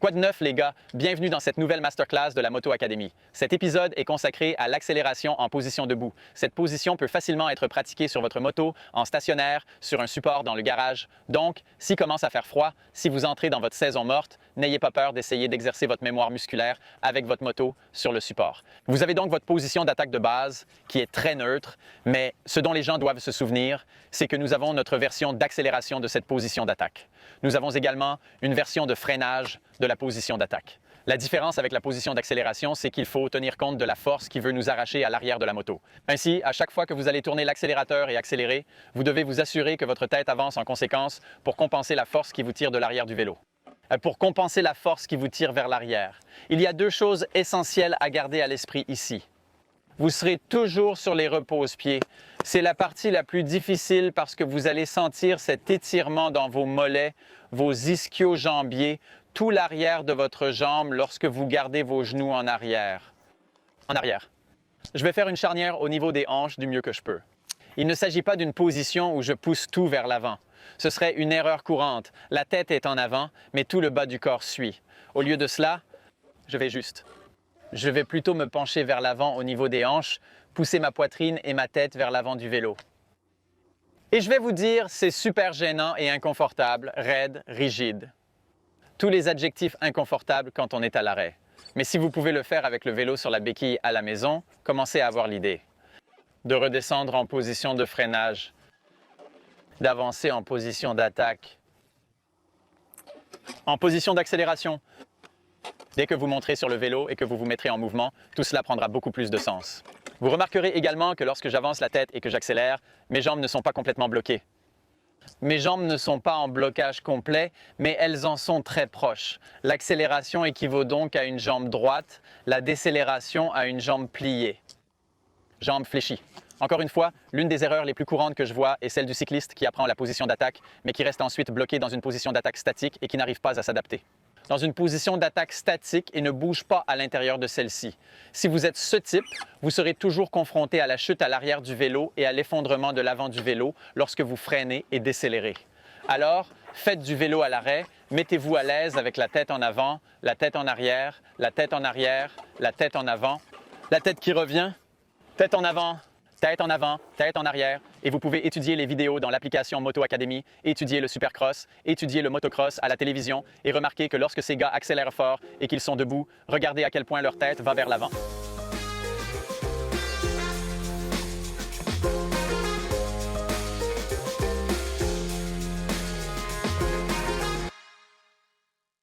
Quoi de neuf les gars? Bienvenue dans cette nouvelle masterclass de la Moto Academy. Cet épisode est consacré à l'accélération en position debout. Cette position peut facilement être pratiquée sur votre moto, en stationnaire, sur un support dans le garage. Donc, s'il commence à faire froid, si vous entrez dans votre saison morte, n'ayez pas peur d'essayer d'exercer votre mémoire musculaire avec votre moto sur le support. Vous avez donc votre position d'attaque de base qui est très neutre, mais ce dont les gens doivent se souvenir, c'est que nous avons notre version d'accélération de cette position d'attaque. Nous avons également une version de freinage de la position d'attaque. La différence avec la position d'accélération, c'est qu'il faut tenir compte de la force qui veut nous arracher à l'arrière de la moto. Ainsi, à chaque fois que vous allez tourner l'accélérateur et accélérer, vous devez vous assurer que votre tête avance en conséquence pour compenser la force qui vous tire de l'arrière du vélo. Pour compenser la force qui vous tire vers l'arrière, il y a deux choses essentielles à garder à l'esprit ici. Vous serez toujours sur les repose-pieds. C'est la partie la plus difficile parce que vous allez sentir cet étirement dans vos mollets, vos ischio-jambiers, tout l'arrière de votre jambe lorsque vous gardez vos genoux en arrière. En arrière. Je vais faire une charnière au niveau des hanches du mieux que je peux. Il ne s'agit pas d'une position où je pousse tout vers l'avant. Ce serait une erreur courante. La tête est en avant, mais tout le bas du corps suit. Au lieu de cela, je vais plutôt me pencher vers l'avant au niveau des hanches, pousser ma poitrine et ma tête vers l'avant du vélo. Et je vais vous dire, c'est super gênant et inconfortable, raide, rigide. Tous les adjectifs inconfortables quand on est à l'arrêt. Mais si vous pouvez le faire avec le vélo sur la béquille à la maison, commencez à avoir l'idée. De redescendre en position de freinage, d'avancer en position d'attaque, en position d'accélération. Dès que vous monterez sur le vélo et que vous vous mettrez en mouvement, tout cela prendra beaucoup plus de sens. Vous remarquerez également que lorsque j'avance la tête et que j'accélère, mes jambes ne sont pas complètement bloquées. Mes jambes ne sont pas en blocage complet, mais elles en sont très proches. L'accélération équivaut donc à une jambe droite, la décélération à une jambe pliée. Jambe fléchie. Encore une fois, l'une des erreurs les plus courantes que je vois est celle du cycliste qui apprend la position d'attaque, mais qui reste ensuite bloqué dans une position d'attaque statique et qui n'arrive pas à s'adapter. Dans une position d'attaque statique et ne bouge pas à l'intérieur de celle-ci. Si vous êtes ce type, vous serez toujours confronté à la chute à l'arrière du vélo et à l'effondrement de l'avant du vélo lorsque vous freinez et décélérez. Alors, faites du vélo à l'arrêt, mettez-vous à l'aise avec la tête en avant, la tête en arrière, la tête en arrière, la tête en avant, la tête qui revient, tête en avant, tête en avant, tête en arrière, et vous pouvez étudier les vidéos dans l'application Moto Academy, étudier le supercross, étudier le motocross à la télévision et remarquer que lorsque ces gars accélèrent fort et qu'ils sont debout, regardez à quel point leur tête va vers l'avant.